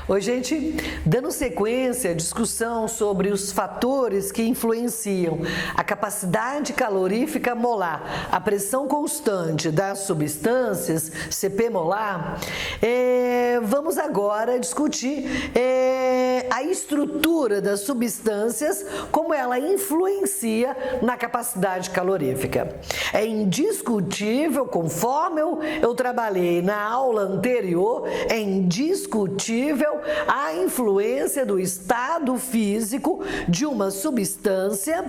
Oi, gente, dando sequência à discussão sobre os fatores que influenciam a capacidade calorífica molar, a pressão constante das substâncias, CP molar, vamos agora discutir a estrutura das substâncias, como ela influencia na capacidade calorífica. É indiscutível, conforme eu trabalhei na aula anterior, é indiscutível a influência do estado físico de uma substância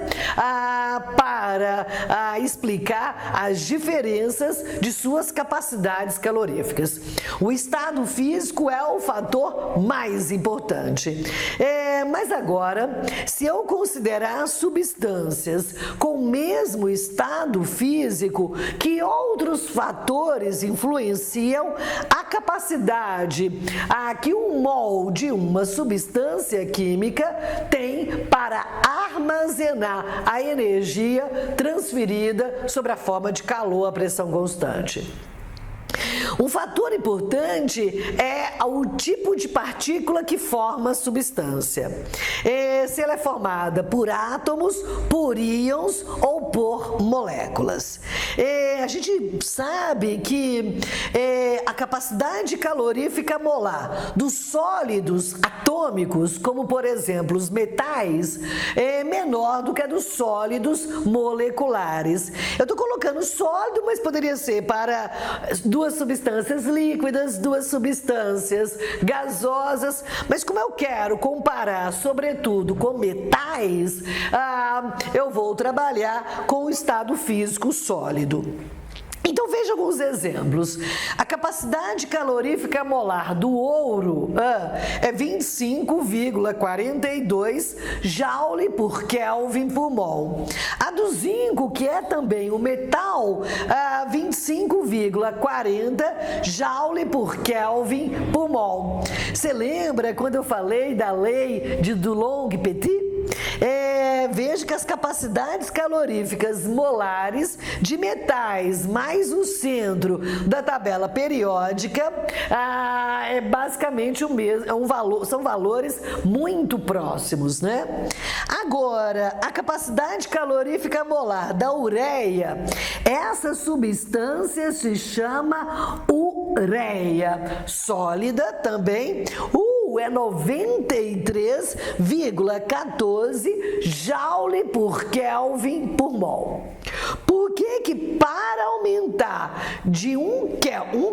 para explicar as diferenças de suas capacidades caloríficas. O estado físico é o fator mais importante. Mas agora, se eu considerar substâncias com o mesmo estado físico, que outros fatores influenciam a capacidade que um mol de uma substância química tem para armazenar a energia transferida sob a forma de calor a pressão constante. Um fator importante é o tipo de partícula que forma a substância. Se ela é formada por átomos, por íons ou por moléculas. A gente sabe que a capacidade calorífica molar dos sólidos atômicos, como por exemplo os metais, é menor do que a dos sólidos moleculares. Eu estou colocando sólido, mas poderia ser para duas substâncias líquidas, duas substâncias gasosas, mas como eu quero comparar sobretudo com metais, eu vou trabalhar com o estado físico sólido. Então veja alguns exemplos. A capacidade calorífica molar do ouro é 25,42 joule por Kelvin por mol. A do zinco, que é também o metal, 25,40 joule por Kelvin por mol. Você lembra quando eu falei da lei de Dulong-Petit? Veja que as capacidades caloríficas molares de metais mais o centro da tabela periódica é basicamente o mesmo, são valores muito próximos, né? Agora, a capacidade calorífica molar da ureia, essa substância se chama ureia, sólida também. É 93,14 joule por Kelvin por mol. Por que para aumentar de um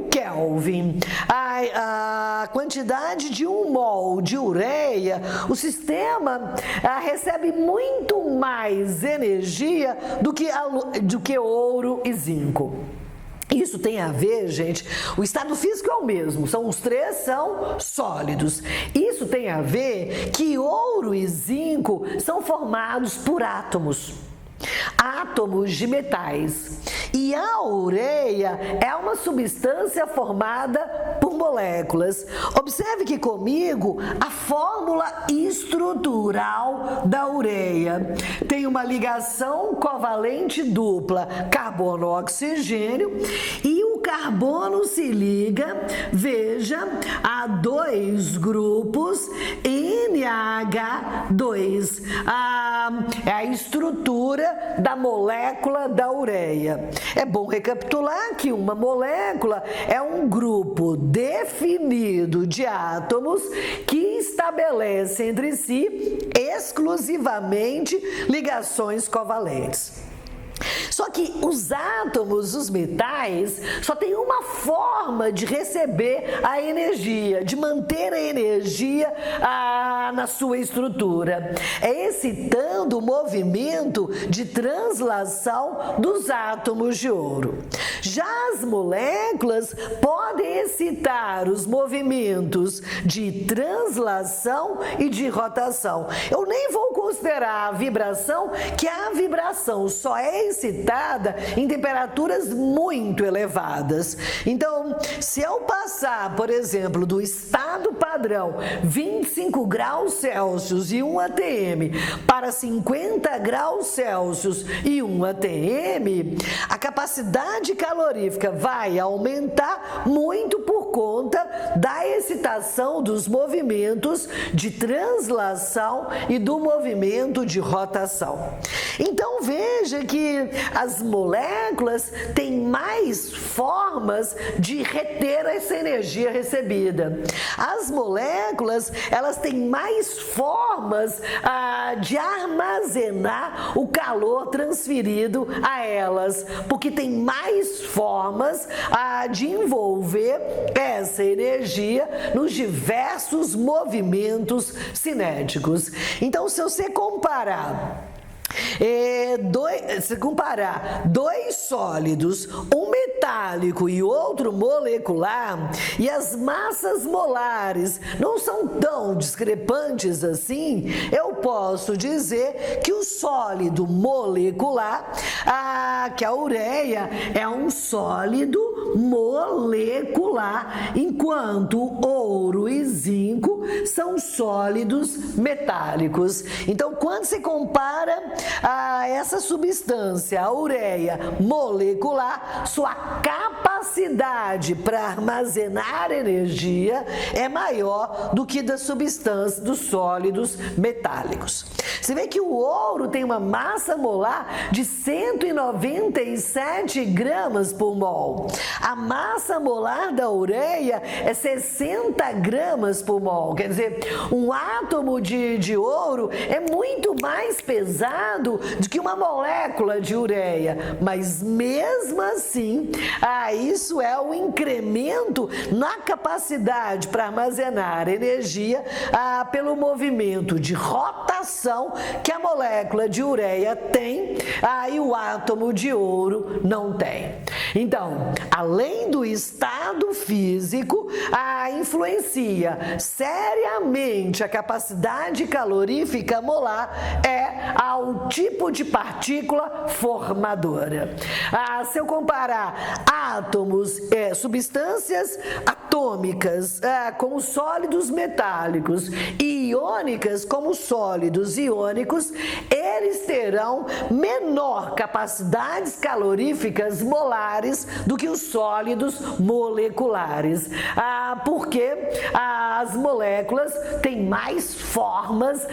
Kelvin a quantidade de um mol de ureia, o sistema recebe muito mais energia do que ouro e zinco? Isso tem a ver, gente, o estado físico é o mesmo, os três são sólidos. Isso tem a ver que ouro e zinco são formados por átomos de metais. E a ureia é uma substância formada por moléculas. Observe que comigo a fórmula estrutural da ureia tem uma ligação covalente dupla carbono-oxigênio e o carbono se liga, veja, a dois grupos NH2. É a estrutura da molécula da ureia. É bom recapitular que uma molécula é um grupo definido de átomos que estabelece entre si exclusivamente ligações covalentes. Só que os átomos, os metais, só tem uma forma de receber a energia, de manter a energia na sua estrutura. É excitando o movimento de translação dos átomos de ouro. Já as moléculas podem excitar os movimentos de translação e de rotação. Eu nem vou considerar a vibração, que a vibração só é excitada excitada em temperaturas muito elevadas. Então, se eu passar, por exemplo, do estado padrão 25 graus Celsius e 1 atm para 50 graus Celsius e 1 atm, a capacidade calorífica vai aumentar muito por conta da excitação dos movimentos de translação e do movimento de rotação. Então veja que as moléculas têm mais formas de reter essa energia recebida. As moléculas, elas têm mais formas de armazenar o calor transferido a elas, porque tem mais formas de envolver essa energia nos diversos movimentos cinéticos. Então, se você comparar dois sólidos, um metálico e outro molecular, e as massas molares não são tão discrepantes assim, eu posso dizer que o sólido molecular, que a ureia é um sólido molecular, enquanto ouro e zinco são sólidos metálicos. Então, quando se compara essa substância, a ureia molecular, sua capacidade para armazenar energia é maior do que da substância dos sólidos metálicos. Você vê que o ouro tem uma massa molar de 197 gramas por mol. A massa molar da ureia é 60 gramas por mol. Quer dizer, um átomo de ouro é muito mais pesado do que uma molécula de ureia, mas mesmo assim, isso é um incremento na capacidade para armazenar energia pelo movimento de rotação que a molécula de ureia tem e o átomo de ouro não tem. Então, além do estado físico, influencia seriamente a capacidade calorífica molar ao tipo de partícula formadora. Se eu comparar átomos, substâncias atômicas como sólidos metálicos e iônicas como sólidos iônicos, eles terão menor capacidades caloríficas molares do que os sólidos moleculares, porque as moléculas têm mais formas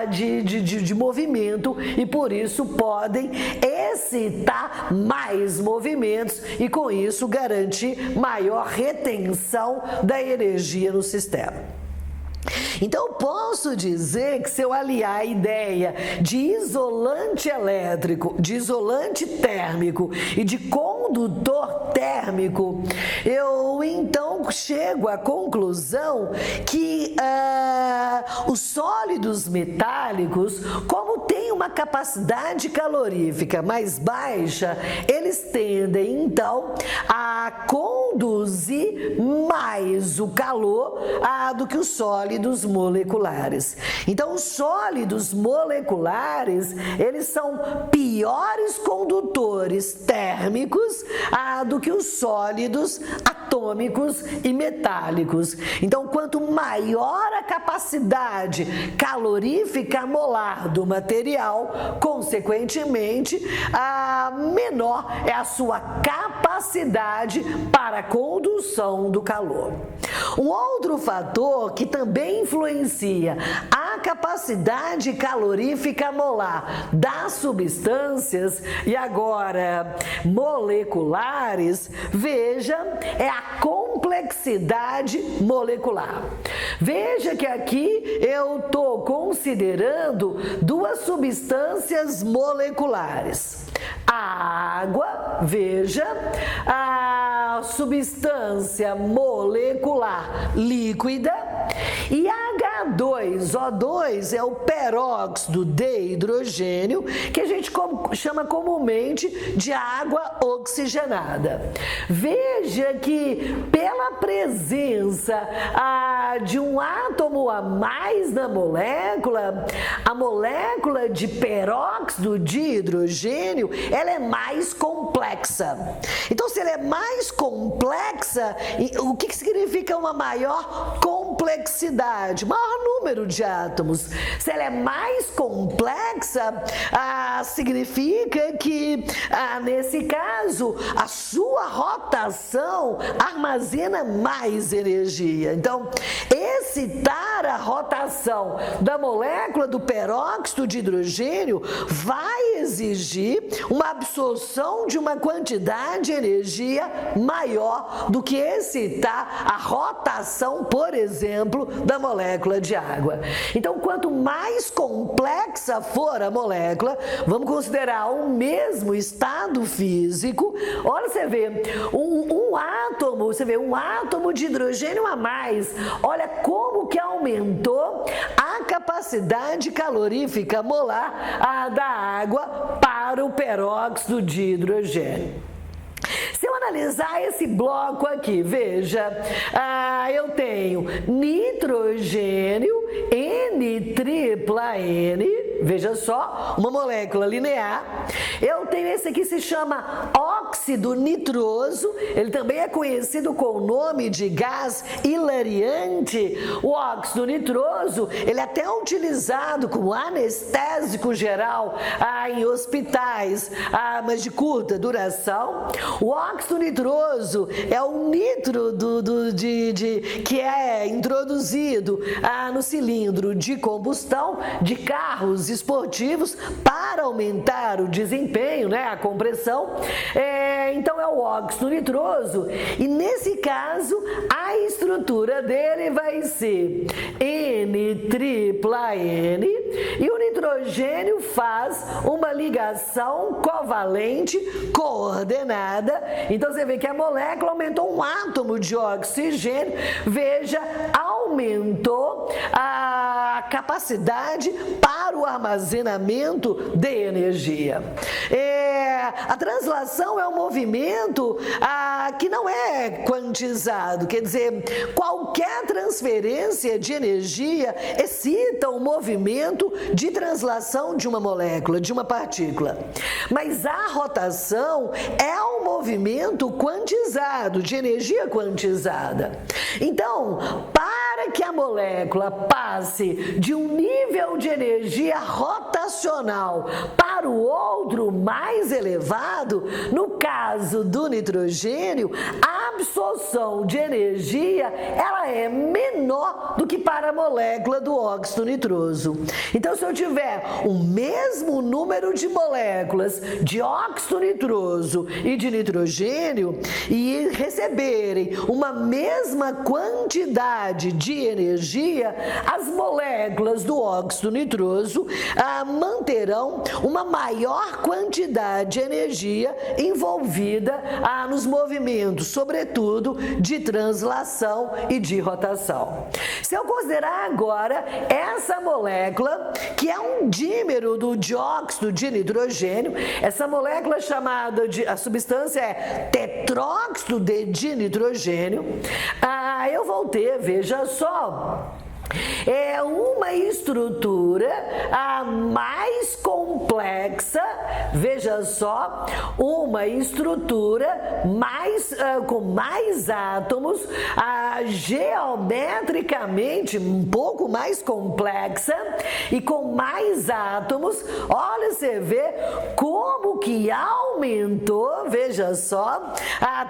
de movimento e por isso podem excitar mais movimentos e com isso garantir maior retenção da energia no sistema. Então, eu posso dizer que se eu aliar a ideia de isolante elétrico, de isolante térmico e de condutor térmico, eu então chego à conclusão que os sólidos metálicos, como têm uma capacidade calorífica mais baixa, eles tendem então a conduzir mais o calor do que os sólidos moleculares. Então, os sólidos moleculares, eles são piores condutores térmicos do que os sólidos atômicos e metálicos. Então, quanto maior a capacidade calorífica molar do material, consequentemente, menor é a sua capacidade para a condução do calor. Um outro fator que também influencia a capacidade calorífica molar das substâncias, e agora moleculares, veja, é a complexidade molecular. Veja que aqui eu estou considerando duas substâncias moleculares. A água, veja, a substância molecular líquida, e a H2, O2 é o peróxido de hidrogênio, que a gente chama comumente de água oxigenada. Veja que pela presença de um átomo a mais na molécula, a molécula de peróxido de hidrogênio, ela é mais complexa. Então, se ela é mais complexa, o que significa uma maior complexidade? Maior número de átomos. Se ela é mais complexa, significa que, nesse caso, a sua rotação armazena mais energia. Então, excitar a rotação da molécula do peróxido de hidrogênio vai exigir uma absorção de uma quantidade de energia maior do que excitar a rotação, por exemplo, da molécula de água. Então, quanto mais complexa for a molécula, vamos considerar o mesmo estado físico. Olha, você vê um átomo de hidrogênio a mais. Olha como que aumentou a capacidade calorífica molar da água para o peróxido de hidrogênio. Se eu analisar esse bloco aqui, veja, eu tenho nitrogênio, N-tripla-N, veja só, uma molécula linear. Eu tenho esse aqui, se chama óxido nitroso, ele também é conhecido com o nome de gás hilariante. O óxido nitroso, ele é até utilizado como anestésico geral em hospitais, mas de curta duração. O óxido nitroso é o nitro que é introduzido no cilindro de combustão de carros esportivos para aumentar o desempenho, né, a compressão. Então é o óxido nitroso, e nesse caso a estrutura dele vai ser N-tripla-N, e o nitrogênio faz uma ligação covalente coordenada. Então você vê que a molécula aumentou um átomo de oxigênio, veja, aumentou a capacidade para o armazenamento de energia. A translação é um movimento que não é quantizado, quer dizer, qualquer transferência de energia excita o movimento de translação de uma molécula, de uma partícula. Mas a rotação é um movimento quantizado, de energia quantizada. Então, para que a molécula passe de um nível de energia rotacional para o outro mais elevado, no caso do nitrogênio, a absorção de energia ela é menor do que para a molécula do óxido nitroso. Então, se eu tiver o mesmo número de moléculas de óxido nitroso e de nitrogênio e receberem uma mesma quantidade de energia, as moléculas do óxido nitroso manterão uma maior quantidade de energia envolvida nos movimentos, sobretudo de translação e de rotação. Se eu considerar agora essa molécula, que é um dímero do dióxido de nitrogênio, essa molécula chamada a substância é tetróxido de nitrogênio, eu vou ter, veja só, é uma estrutura mais complexa, veja só, uma estrutura com mais átomos, geometricamente um pouco mais complexa e com mais átomos. Olha, você vê como que aumentou, veja só,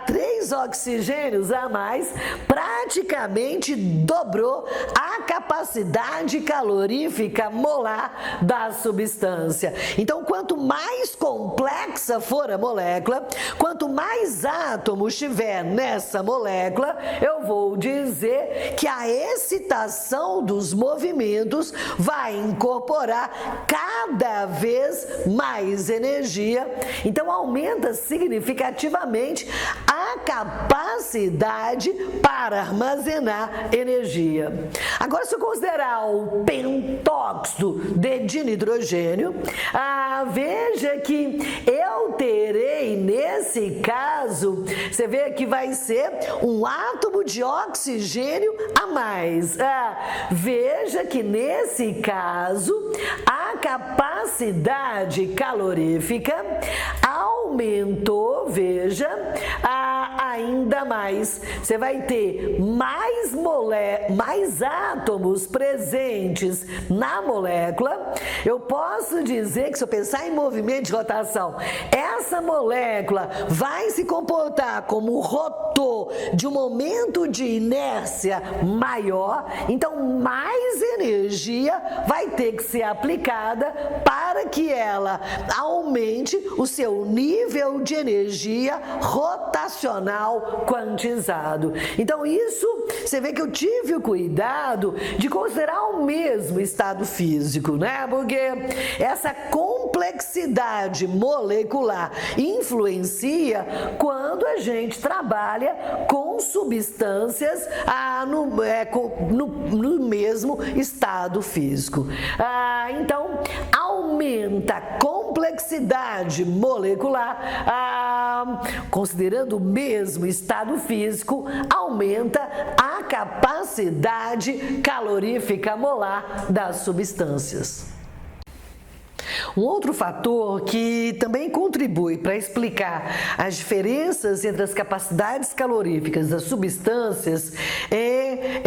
3 oxigênios a mais, praticamente dobrou a capacidade calorífica molar da substância. Então, quanto mais complexa for a molécula, quanto mais átomos tiver nessa molécula, eu vou dizer que a excitação dos movimentos vai incorporar cada vez mais energia. Então, aumenta significativamente a capacidade para armazenar energia. Agora, se eu considerar o pentóxido de dinidrogênio, veja que eu terei, nesse caso, você vê que vai ser um átomo de oxigênio a mais. Veja que, nesse caso, a capacidade calorífica aumentou, veja, ainda mais. Você vai ter mais átomos presentes na molécula. Eu posso dizer que, se eu pensar em movimento de rotação, essa molécula vai se comportar como rotor de um momento de inércia maior, então mais energia vai ter que ser aplicada para que ela aumente o seu nível de energia rotacional quantizado. Então, isso, você vê que eu tive o cuidado de considerar o mesmo estado físico, né? Porque essa complexidade molecular influencia quando a gente trabalha com substâncias no mesmo estado físico. Então, aumenta a complexidade molecular, considerando o mesmo estado físico, aumenta a capacidade calorífica molar das substâncias. Um outro fator que também contribui para explicar as diferenças entre as capacidades caloríficas das substâncias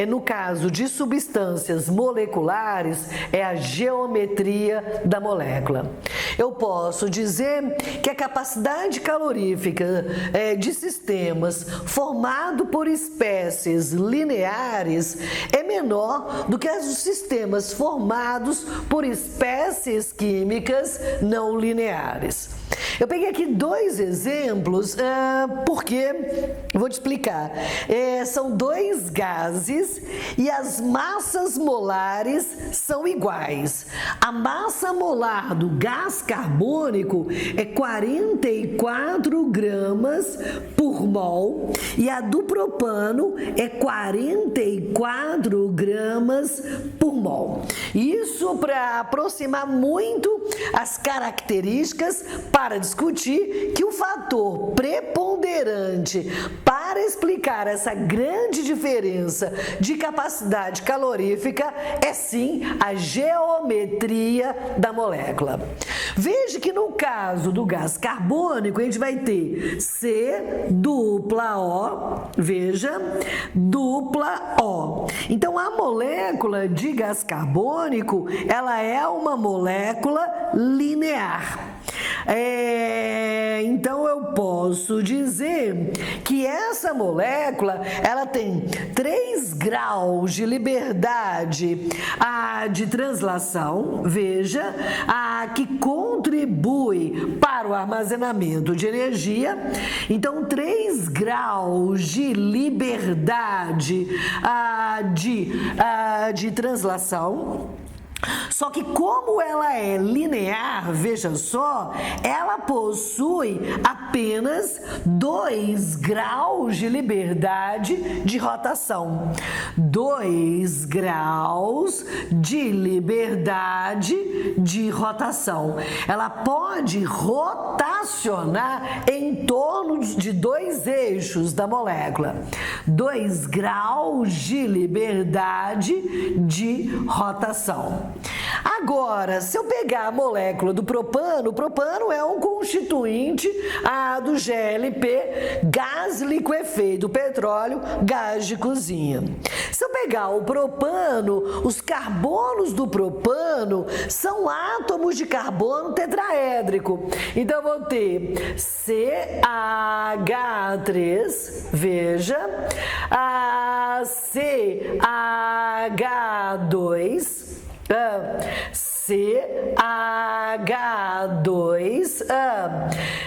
no caso de substâncias moleculares, é a geometria da molécula. Eu posso dizer que a capacidade calorífica de sistemas formado por espécies lineares é menor do que as dos sistemas formados por espécies químicas não lineares. Eu peguei aqui dois exemplos, porque eu vou te explicar. São dois gases e as massas molares são iguais. A massa molar do gás carbônico é 44 gramas por mol e a do propano é 44 gramas por mol. Isso para aproximar muito as características para discutir que o fator preponderante para explicar essa grande diferença de capacidade calorífica é sim a geometria da molécula. Veja que no caso do gás carbônico a gente vai ter C dupla O, veja, dupla O. Então a molécula de gás carbônico, ela é uma molécula linear. Então eu posso dizer que essa molécula ela tem 3 graus de liberdade de translação, veja, que contribui para o armazenamento de energia. Então 3 graus de liberdade de translação. Só que como ela é linear, veja só, ela possui apenas 2 graus de liberdade de rotação. 2 graus de liberdade de rotação. Ela pode rotacionar em torno de 2 eixos da molécula. 2 graus de liberdade de rotação. Agora, se eu pegar a molécula do propano, o propano é um constituinte do GLP, gás liquefeito do petróleo, gás de cozinha. Se eu pegar o propano, os carbonos do propano são átomos de carbono tetraédrico. Então, eu vou ter CH3, veja, CH2, CH2,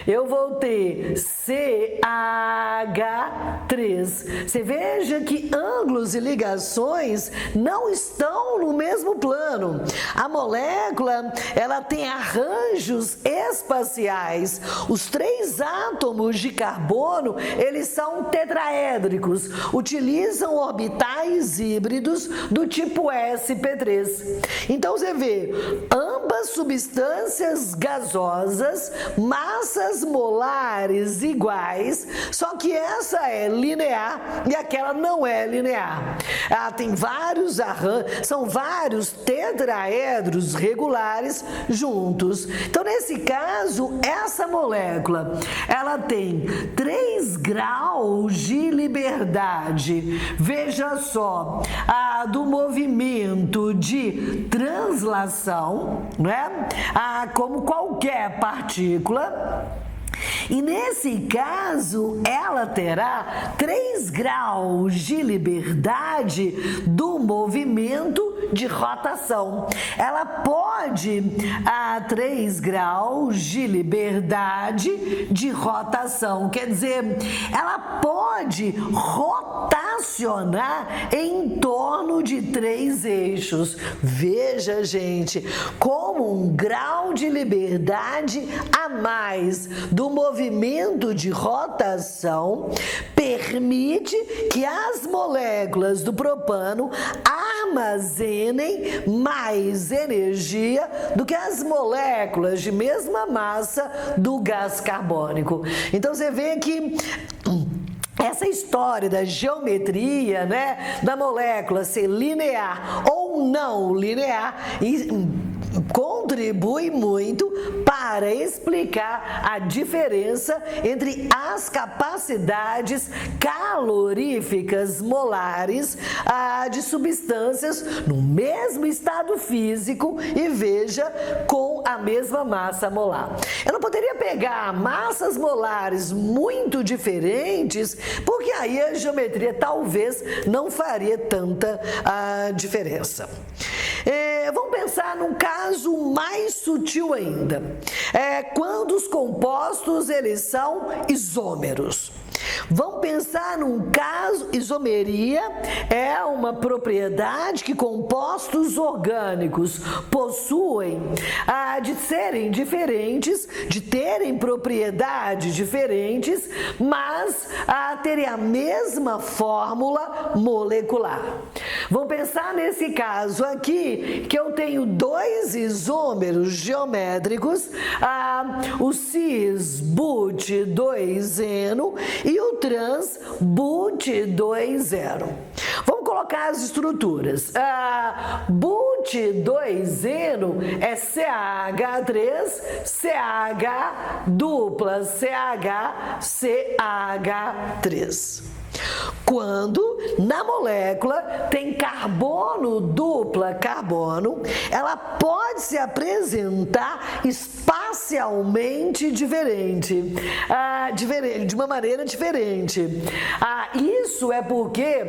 eu vou ter CH3. Você veja que ângulos e ligações não estão no mesmo plano. A molécula, ela tem arranjos espaciais. Os 3 átomos de carbono, eles são tetraédricos, utilizam orbitais híbridos do tipo sp3. Então você vê ambas substâncias gasosas, massas molares iguais, só que essa é linear e aquela não é linear. Ela tem vários arranjos, são vários tetraedros regulares juntos. Então, nesse caso, essa molécula, ela tem 3 graus de liberdade. Veja só, do movimento de translação, né? Como qualquer partícula. E nesse caso, ela terá 3 graus de liberdade do movimento de rotação. Ela pode, 3 graus de liberdade de rotação, quer dizer, ela pode rotacionar em torno de 3 eixos. Veja, gente, como um grau de liberdade a mais do movimento de rotação permite que as moléculas do propano armazenem mais energia do que as moléculas de mesma massa do gás carbônico. Então você vê que essa história da geometria, né, da molécula ser linear ou não linear, contribui muito para explicar a diferença entre as capacidades caloríficas molares de substâncias no mesmo estado físico e veja, com a mesma massa molar. Eu não poderia pegar massas molares muito diferentes, porque aí a geometria talvez não faria tanta diferença. Vamos pensar num caso mais sutil ainda. Quando os compostos eles são isômeros. Vamos pensar num caso, isomeria é uma propriedade que compostos orgânicos possuem de serem diferentes, de terem propriedades diferentes, mas terem a mesma fórmula molecular. Vamos pensar nesse caso aqui, que eu tenho 2 isômeros geométricos, o cis-but-2-eno e o trans-but-2-eno. Vamos colocar as estruturas. But-2-eno é CH3, CH dupla, CH, CH3. Quando na molécula tem carbono dupla carbono, ela pode se apresentar espacialmente diferente, de uma maneira diferente. Isso é porque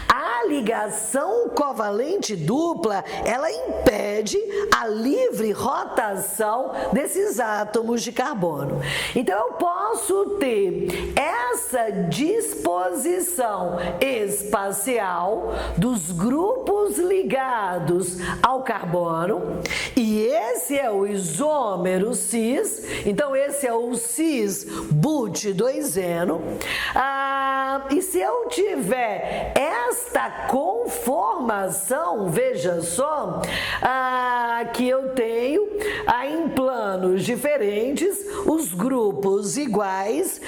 a ligação covalente dupla, ela impede a livre rotação desses átomos de carbono. Então, eu posso ter essa disposição espacial dos grupos ligados ao carbono, e esse é o isômero cis, então esse é o cis-but-2-eno, e se eu tiver esta conformação, veja só, que eu tenho em planos diferentes, os grupos iguais,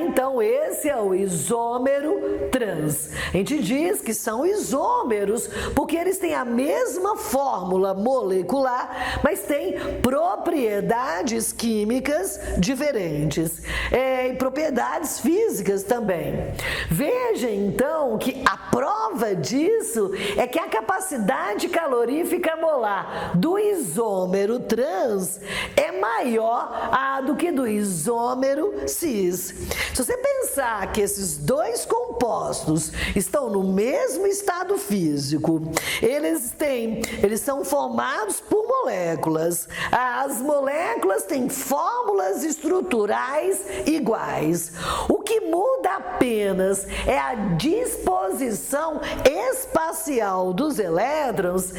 então esse é o isômero trans. A gente diz que são isômeros porque eles têm a mesma fórmula molecular, mas têm propriedades químicas diferentes e propriedades físicas também. Veja então que a prova disso é que a capacidade calorífica molar do isômero trans é maior do que do isômero cis. Se você pensar que esses dois compostos compostos estão no mesmo estado físico, eles são formados por moléculas. As moléculas têm fórmulas estruturais iguais. O que muda apenas é a disposição espacial dos elétrons.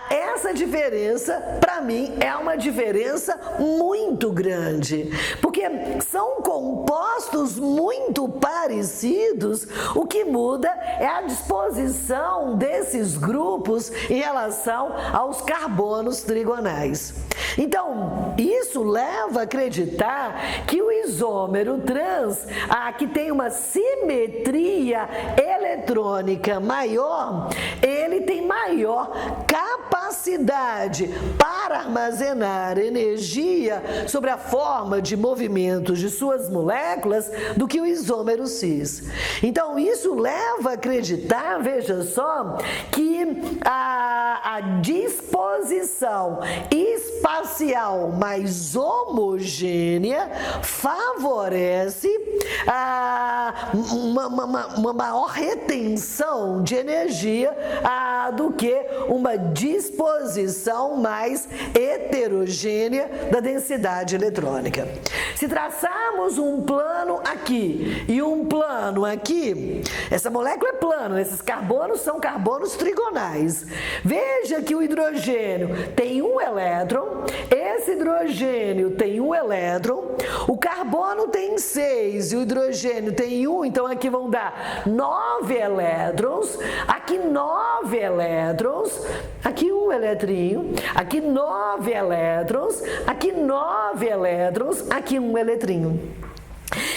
Essa diferença, para mim, é uma diferença muito grande, porque são compostos muito parecidos. O que muda é a disposição desses grupos em relação aos carbonos trigonais. Então, isso leva a acreditar que o isômero trans, que tem uma simetria eletrônica maior, ele tem maior capacidade para armazenar energia sob a forma de movimentos de suas moléculas do que o isômero cis. Então, isso leva a acreditar, veja só, que a disposição espacial mais homogênea favorece uma maior retenção de energia do que uma disposição mais heterogênea da densidade eletrônica. Se traçarmos um plano aqui e um plano aqui, essa molécula é plana, esses carbonos são carbonos trigonais. Veja que o hidrogênio tem um elétron, esse hidrogênio tem um elétron, o carbono tem 6 e o hidrogênio tem 1, então aqui vão dar 9 elétrons, aqui 9 elétrons, aqui um eletrinho, aqui 9 elétrons, aqui 9 elétrons, aqui um eletrinho.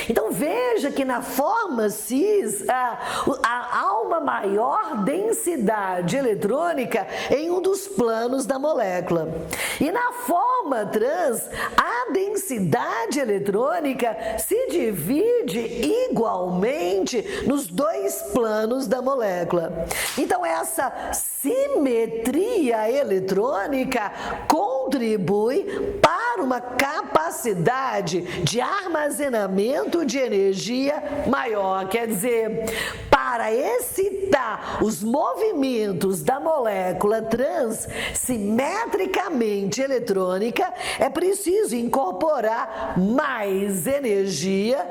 Então veja que na forma cis há uma maior densidade eletrônica em um dos planos da molécula. E na forma trans, a densidade eletrônica se divide igualmente nos dois planos da molécula. Então essa simetria eletrônica contribui para uma capacidade de armazenamento de energia maior, quer dizer, para excitar os movimentos da molécula trans simetricamente eletrônica, é preciso incorporar mais energia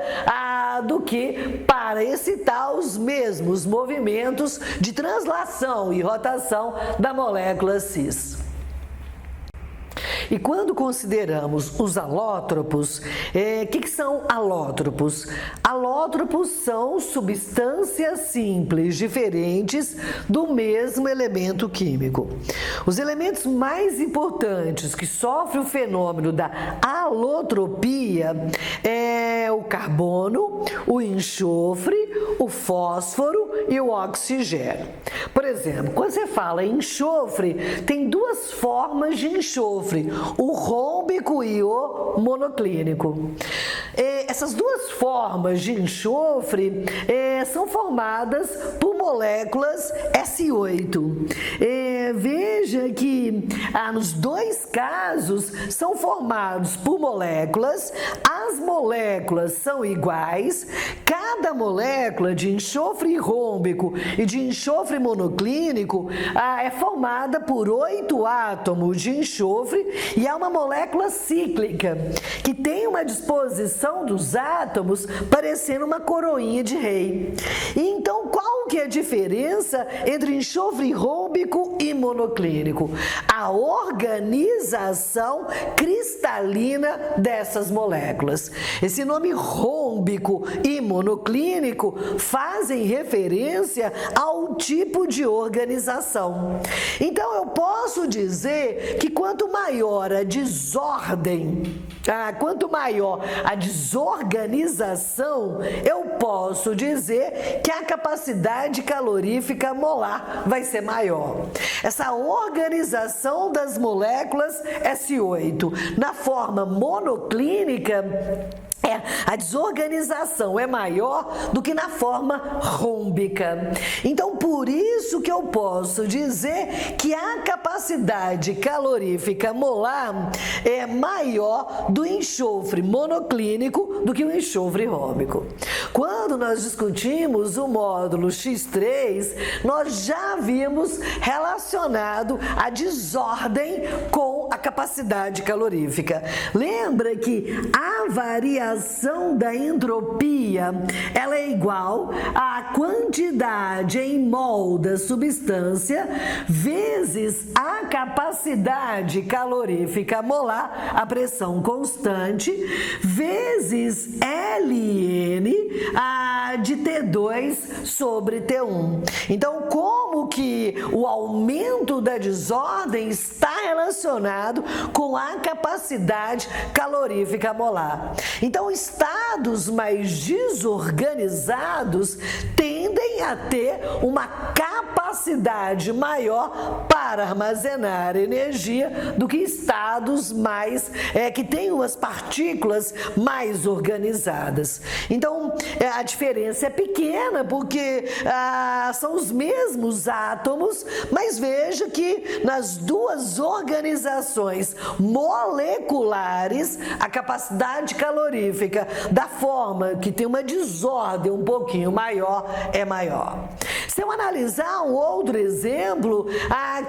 do que para excitar os mesmos movimentos de translação e rotação da molécula cis. E quando consideramos os alótropos, o que são alótropos? Alótropos são substâncias simples diferentes do mesmo elemento químico. Os elementos mais importantes que sofrem o fenômeno da alotropia é o carbono, o enxofre, o fósforo e o oxigênio. Por exemplo, quando você fala em enxofre, tem duas formas de enxofre, o rômbico e o monoclínico. Essas duas formas de enxofre são formadas por moléculas S8. Veja que nos dois casos são formados por moléculas, as moléculas são iguais, cada molécula de enxofre rômbico e de enxofre monoclínico é formada por 8 átomos de enxofre e é uma molécula cíclica que tem uma disposição dos átomos parecendo uma coroinha de rei. E então, qual que é a diferença entre enxofre rômbico e monoclínico? A organização cristalina dessas moléculas. Esse nome rômbico e monoclínico fazem referência ao tipo de organização. Então, eu posso dizer que quanto maior a desordem, quanto maior a desorganização, eu posso dizer que a capacidade calorífica molar vai ser maior. Essa organização das moléculas S8 na forma monoclínica A desorganização é maior do que na forma rômbica. Então, por isso que eu posso dizer que a capacidade calorífica molar é maior do enxofre monoclínico do que o enxofre rômbico. Quando nós discutimos o módulo X3, nós já vimos relacionado a desordem com a capacidade calorífica. Lembra que a variação da entropia, ela é igual à quantidade em mol da substância vezes a capacidade calorífica molar, a pressão constante, vezes ln de T2 sobre T1. Então, como que o aumento da desordem está relacionado com a capacidade calorífica molar? Então, estados mais desorganizados tendem a ter uma capacidade maior para armazenar energia do que estados mais que têm umas partículas mais organizadas. Então, a diferença é pequena porque são os mesmos átomos, mas veja que nas duas organizações moleculares, a capacidade calorífica da forma que tem uma desordem um pouquinho maior é maior. Se eu analisar um outro exemplo,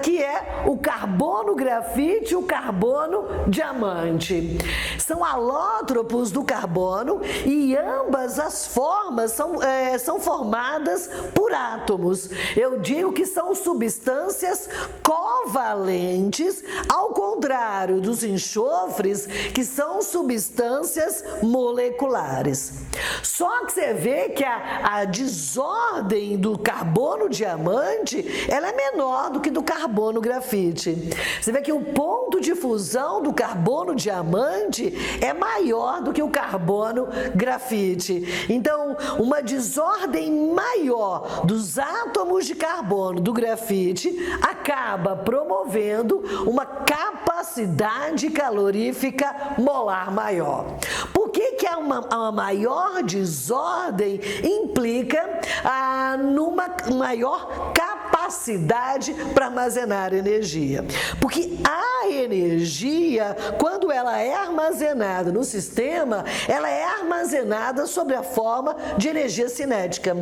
que é o carbono grafite e o carbono diamante. São alótropos do carbono e ambas as formas são formadas por átomos. Eu digo que são substâncias covalentes, ao contrário dos enxofres, que são substâncias moleculares. Só que você vê que a desordem do carbono diamante, ela é menor do que do carbono grafite. Você vê que o ponto de fusão do carbono diamante é maior do que o carbono grafite. Então, uma desordem maior dos átomos de carbono do grafite acaba promovendo uma capacidade calorífica molar maior. Por que uma maior desordem implica numa maior capacidade para armazenar energia? Porque a energia, quando ela é armazenada no sistema, ela é armazenada sob a forma de energia cinética.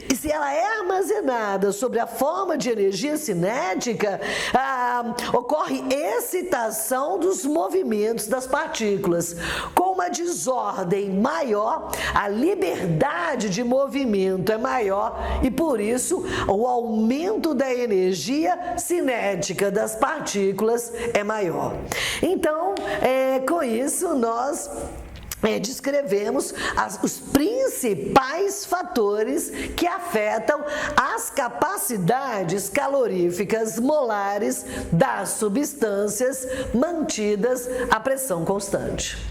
E se ela é armazenada sob a forma de energia cinética, ocorre excitação dos movimentos das partículas. Com uma desordem maior, a liberdade de movimento é maior e, por isso, o aumento da energia cinética das partículas é maior. Então, com isso, nós descrevemos os principais fatores que afetam as capacidades caloríficas molares das substâncias mantidas à pressão constante.